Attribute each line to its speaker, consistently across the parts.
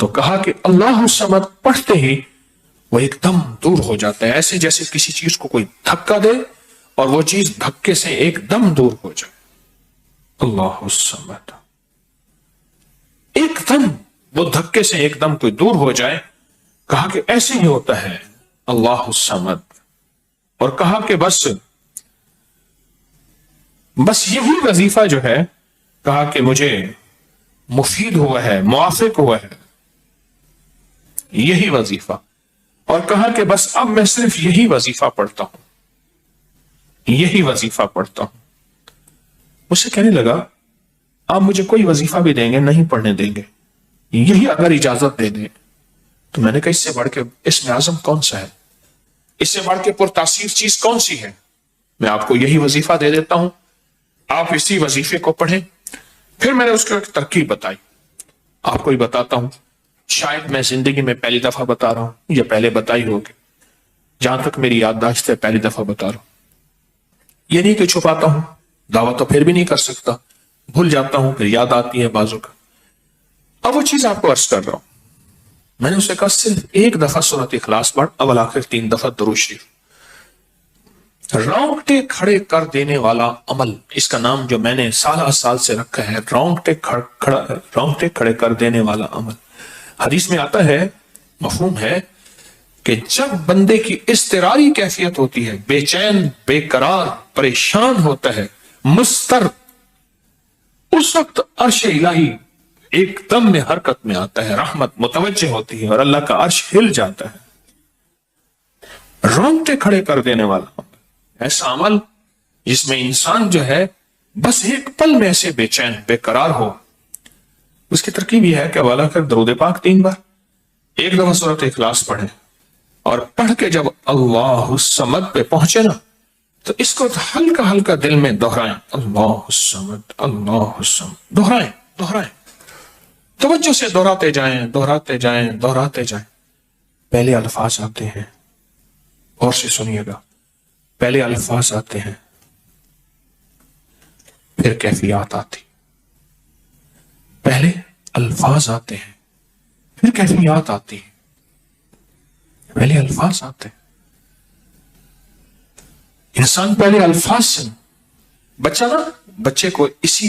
Speaker 1: تو کہا کہ اللہ الصمد پڑھتے ہی وہ ایک دم دور ہو جاتا ہے، ایسے جیسے کسی چیز کو کوئی دھکا دے اور وہ چیز دھکے سے ایک دم دور ہو جائے۔ اللہ الصمد، ایک دم وہ دھکے سے ایک دم کوئی دور ہو جائے۔ کہا کہ ایسے ہی ہوتا ہے اللہ الصمد، اور کہا کہ بس یہی وظیفہ جو ہے، کہا کہ مجھے مفید ہوا ہے، موافق ہوا ہے یہی وظیفہ، اور کہا کہ بس اب میں صرف یہی وظیفہ پڑھتا ہوں، یہی وظیفہ پڑھتا ہوں۔ مجھ سے کہنے لگا آپ مجھے کوئی وظیفہ بھی دیں گے نہیں پڑھنے دیں گے، یہی اگر اجازت دے دیں۔ تو میں نے کہا اس سے بڑھ کے اسم اعظم کون سا ہے، اس سے بڑھ کے پرتاثیر چیز کون سی ہے؟ میں آپ کو یہی وظیفہ دے دیتا ہوں، آپ اسی وظیفے کو پڑھیں۔ پھر میں نے اس کو ایک ترکیب بتائی، آپ کو ہی بتاتا ہوں، شاید میں زندگی میں پہلی دفعہ بتا رہا ہوں یا پہلے بتائی ہوگی، جہاں تک میری یادداشت ہے پہلی دفعہ بتا رہا ہوں۔ یہ نہیں کہ چھپاتا ہوں، دعویٰ تو پھر بھی نہیں کر سکتا، بھول جاتا ہوں پھر یاد آتی ہے بازو کا۔ اب وہ چیز آپ کو عرض کر رہا ہوں، میں نے اسے کہا صرف ایک دفعہ سورۃ اخلاص پڑھ، اول آخر 3 دفعہ درود شریف۔ رونگٹے کھڑے کر دینے والا عمل، اس کا نام جو میں نے سال سے رکھا ہے، رونگٹے کھڑے کر دینے والا عمل۔ حدیث میں آتا ہے، مفہوم ہے کہ جب بندے کی اضطراری کیفیت ہوتی ہے، بے چین، بے قرار، پریشان ہوتا ہے، مضطر، اس وقت عرش الہی ایک دم میں حرکت میں آتا ہے، رحمت متوجہ ہوتی ہے اور اللہ کا عرش ہل جاتا ہے۔ رونگٹے کھڑے کر دینے والا عمل، ایسا عمل جس میں انسان جو ہے بس ایک پل میں ایسے بے چین، بے قرار ہو۔ اس کی ترکیب یہ ہے کہ والا کر درود پاک 3 بار، ایک دفعہ سورۃ اخلاص پڑھیں، اور پڑھ کے جب اللہ الصمد پہ پہنچے نا تو اس کو ہلکا ہلکا دل میں دہرائیں، اللہ الصمد، اللہ الصمد، دہرائیں، توجہ سے دہراتے جائیں۔ پہلے الفاظ آتے ہیں، اور سے سنیے گا، پہلے الفاظ آتے ہیں، پھر کیفیات آتی، پہلے الفاظ آتے ہیں پھر کیفیات آتی ہے، پہلے الفاظ آتے ہیں۔ انسان پہلے الفاظ سے،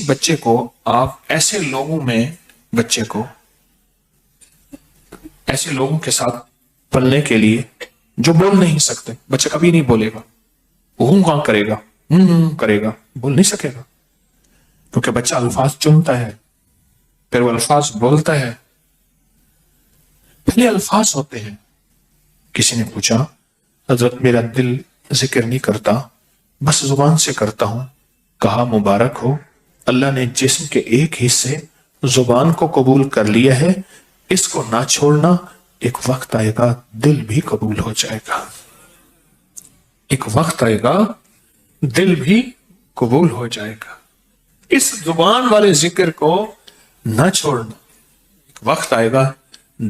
Speaker 1: بچے کو آپ ایسے لوگوں کے ساتھ پلنے کے لیے جو بول نہیں سکتے، بچہ کبھی نہیں بولے گا، وہ کہاں کرے گا، بول نہیں سکے گا، کیونکہ بچہ الفاظ چنتا ہے، پھر وہ الفاظ بولتا ہے۔ پہلے الفاظ ہوتے ہیں۔ کسی نے پوچھا حضرت میرا دل ذکر نہیں کرتا، بس زبان سے کرتا ہوں۔ کہا مبارک ہو، اللہ نے جسم کے ایک حصے زبان کو قبول کر لیا ہے، اس کو نہ چھوڑنا، ایک وقت آئے گا دل بھی قبول ہو جائے گا، ایک وقت آئے گا دل بھی قبول ہو جائے گا۔ اس زبان والے ذکر کو نہ چھوڑنا، ایک وقت آئے گا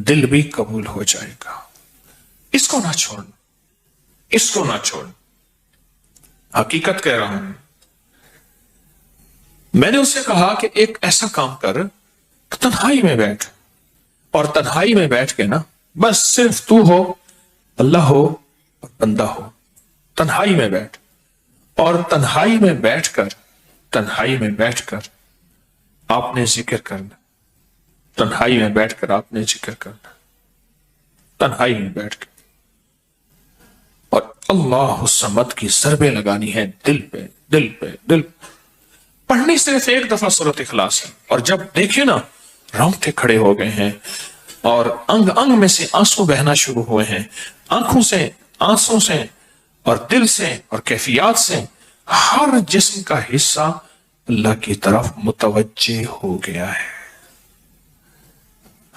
Speaker 1: دل بھی قبول ہو جائے گا۔ اس کو نہ چھوڑنا، حقیقت کہہ رہا ہوں۔ میں نے اسے کہا کہ ایک ایسا کام کر، تنہائی میں بیٹھ، اور تنہائی میں بیٹھ کے نا بس صرف تو ہو، اللہ ہو اور بندہ ہو، تنہائی میں بیٹھ، اور تنہائی میں بیٹھ کر آپ نے ذکر کرنا، تنہائی میں بیٹھ کر آپ نے ذکر کرنا، تنہائی میں بیٹھ کے، اور اللہ الصمد کی ضربیں لگانی ہے دل پہ۔ پڑھنی صرف ایک دفعہ سورۃ اخلاص ہے، اور جب دیکھیں نا رونگٹے کھڑے ہو گئے ہیں اور انگ میں سے آنسو بہنا شروع ہوئے ہیں، آنسوں سے اور دل سے اور کیفیات سے، ہر جسم کا حصہ اللہ کی طرف متوجہ ہو گیا ہے،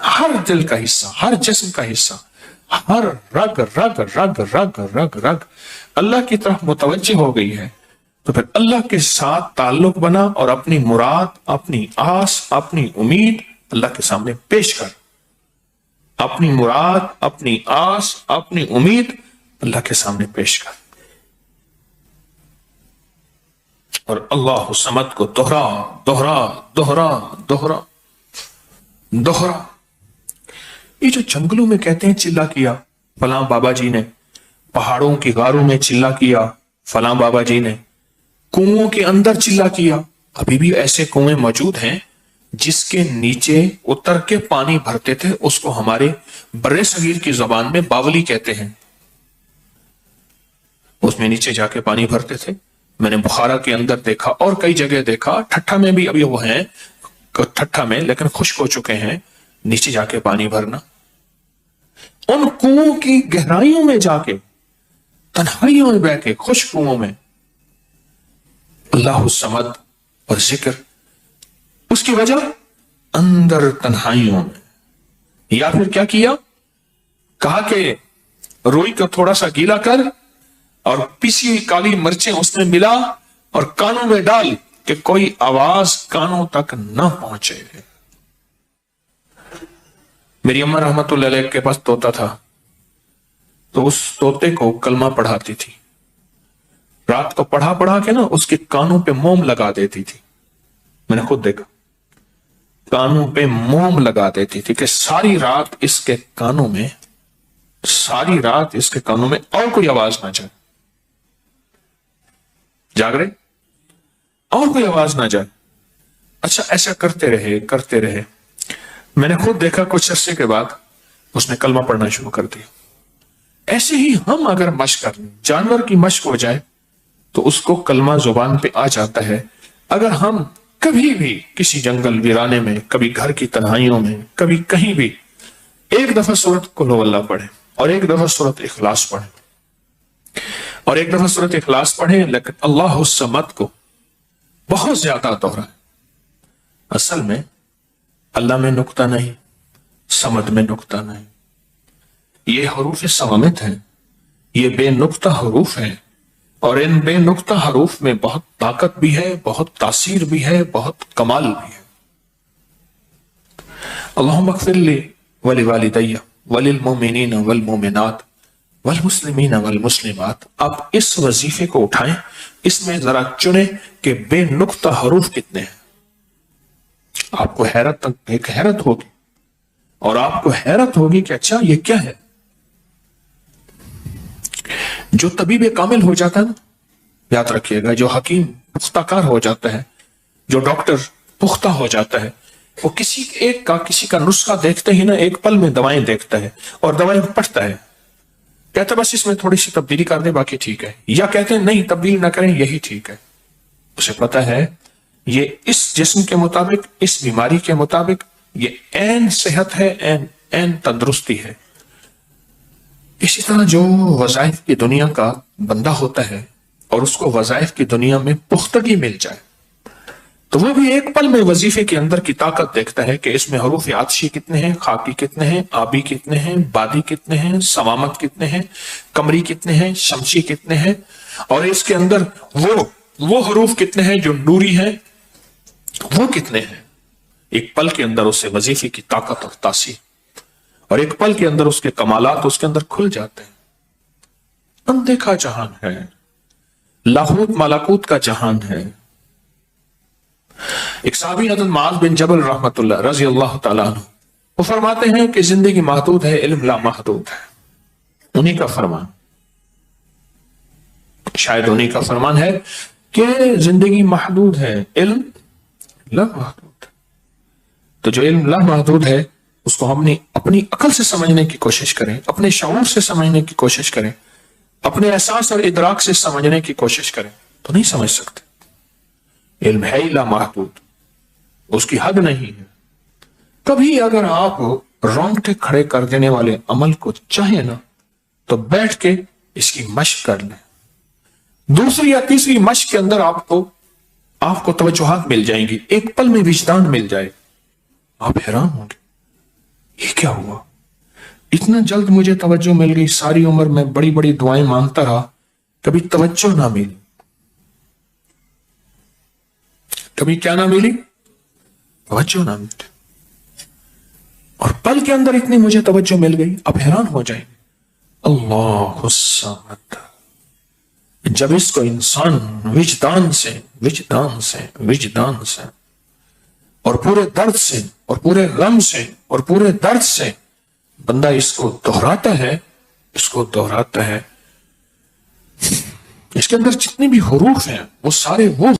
Speaker 1: ہر دل کا حصہ، ہر جسم کا حصہ، ہر رگ اللہ کی طرف متوجہ ہو گئی ہے۔ تو پھر اللہ کے ساتھ تعلق بنا اور اپنی مراد، اپنی آس، اپنی امید اللہ کے سامنے پیش کر، اپنی مراد، اپنی آس، اپنی امید اللہ کے سامنے پیش کر، اور اللہ الصمد کو دوہرا۔ یہ جو جنگلوں میں کہتے ہیں چلا کیا فلاں بابا جی نے، پہاڑوں کی غاروں میں چلا کیا فلاں بابا جی نے، کنووں کے اندر چلا کیا، ابھی بھی ایسے کنویں موجود ہیں جس کے نیچے اتر کے پانی بھرتے تھے، اس کو ہمارے برے صغیر کی زبان میں باولی کہتے ہیں، اس میں نیچے جا کے پانی بھرتے تھے۔ میں نے بخارا کے اندر دیکھا اور کئی جگہ دیکھا، ٹھٹھا میں بھی ابھی وہ ہیں، ٹھٹھا میں لیکن خشک ہو چکے ہیں، نیچے جا کے پانی بھرنا، ان کنووں کی گہرائیوں میں جا کے، تنہائیوں میں بیٹھ کے، خشک کنووں میں اللہ الصمد اور ذکر، اس کی وجہ اندر تنہائیوں میں۔ یا پھر کیا کیا؟ کہا کہ روئی کا تھوڑا سا گیلا کر اور پیسی ہوئی کالی مرچیں اس میں ملا اور کانوں میں ڈال کہ کوئی آواز کانوں تک نہ پہنچے۔ میری اماں رحمت اللہ علیہ کے پاس طوطا تھا، تو اس طوطے کو کلمہ پڑھاتی تھی، رات کو پڑھا پڑھا کے نا اس کے کانوں پہ موم لگا دیتی تھی، میں نے خود دیکھا، کانوں پہ موم لگا دیتی تھی کہ ساری رات اس کے کانوں میں اور کوئی آواز نہ جائے، جاگ رہے اور کوئی آواز نہ جائے۔ اچھا ایسا کرتے رہے، میں نے خود دیکھا کچھ عرصے کے بعد اس نے کلمہ پڑھنا شروع کر دیا۔ ایسے ہی ہم اگر مشق کر لیں، جانور کی مشق ہو جائے تو اس کو کلمہ زبان پہ آ جاتا ہے۔ اگر ہم کبھی بھی کسی جنگل ویرانے میں، کبھی گھر کی تنہائیوں میں، کبھی کہیں بھی ایک دفعہ سورۃ قل ہو اللہ پڑھیں اور ایک دفعہ سورۃ اخلاص پڑھیں اور ایک دفعہ سورۃ اخلاص پڑھیں، لیکن اللہ الصمد کو بہت زیادہ دہرائیں، اصل میں اللہ میں نقطہ نہیں، صمد میں نقطہ نہیں، یہ حروف صوامت ہیں، یہ بے نقطہ حروف ہیں، اور ان بے نقطہ حروف میں بہت طاقت بھی ہے، بہت تاثیر بھی ہے، بہت کمال بھی ہے۔ اللہم اغفر لی ولوالدی وللمؤمنین والمؤمنات والمسلمین والمسلمات۔ آپ اس وظیفے کو اٹھائیں، اس میں ذرا چنیں کہ بے نقطہ حروف کتنے ہیں۔ آپ کو حیرت ہوگی، اور آپ کو حیرت ہوگی کہ اچھا یہ کیا ہے۔ جو طبیب کامل ہو جاتا ہے نا، یاد رکھیے گا، جو حکیم پختہ کار ہو جاتا ہے، جو ڈاکٹر پختہ ہو جاتا ہے، وہ کسی کا نسخہ دیکھتے ہی نا ایک پل میں دوائیں دیکھتا ہے اور دوائیں پڑھتا ہے، کہتا ہے بس اس میں تھوڑی سی تبدیلی کر دیں باقی ٹھیک ہے، یا کہتے ہیں نہیں تبدیل نہ کریں یہی ٹھیک ہے۔ اسے پتا ہے یہ اس جسم کے مطابق، اس بیماری کے مطابق یہ عین صحت ہے، عین تندرستی ہے۔ اسی طرح جو وظائف کی دنیا کا بندہ ہوتا ہے اور اس کو وظائف کی دنیا میں پختگی مل جائے تو وہ بھی ایک پل میں وظیفے کے اندر کی طاقت دیکھتا ہے کہ اس میں حروف عطشی کتنے ہیں، خاکی کتنے ہیں، آبی کتنے ہیں، بادی کتنے ہیں، صوامت کتنے ہیں، قمری کتنے ہیں، شمسی کتنے ہیں، اور اس کے اندر وہ حروف کتنے ہیں جو نوری ہیں، وہ کتنے ہیں۔ ایک پل کے اندر اس سے وظیفے کی طاقت اور تاثیر، اور ایک پل کے اندر اس کے کمالات اس کے اندر کھل جاتے ہیں۔ اندیکھا جہان ہے، لاہوت مالاکوت کا جہان ہے۔ ایک صحابی حضرت معاذ بن جبل رحمت اللہ رضی اللہ تعالیٰ عنہ، وہ فرماتے ہیں کہ زندگی محدود ہے، علم لا محدود ہے۔ انہی کا فرمان، شاید انہی کا فرمان ہے کہ زندگی محدود ہے، علم لا محدود ہے۔ تو جو علم لا محدود ہے اس کو ہم اپنی عقل سے سمجھنے کی کوشش کریں، اپنے شعور سے سمجھنے کی کوشش کریں، اپنے احساس اور ادراک سے سمجھنے کی کوشش کریں تو نہیں سمجھ سکتے۔ علم ہے لا محدود، اس کی حد نہیں ہے۔ کبھی اگر آپ رونگٹے کھڑے کر دینے والے عمل کو چاہیں نا تو بیٹھ کے اس کی مشق کر لیں، دوسری یا تیسری مشق کے اندر آپ کو توجہات مل جائیں گی، ایک پل میں وجدان مل جائے، آپ حیران ہوں گے یہ کیا ہوا، اتنا جلد مجھے توجہ مل گئی، ساری عمر میں بڑی بڑی دعائیں مانگتا رہا، کبھی توجہ نہ ملی، کبھی کیا نہ ملی، توجہ نہ ملی، اور پل کے اندر اتنی مجھے توجہ مل گئی، اب حیران ہو جائیں گے۔ اللہ الصمد، جب اس کو انسان وجدان سے اور پورے درد سے اور پورے غم سے اور پورے درد سے بندہ اس کو دہراتا ہے، اس کو دہراتا ہے، اس کے اندر جتنے بھی حروف ہیں وہ سارے وہ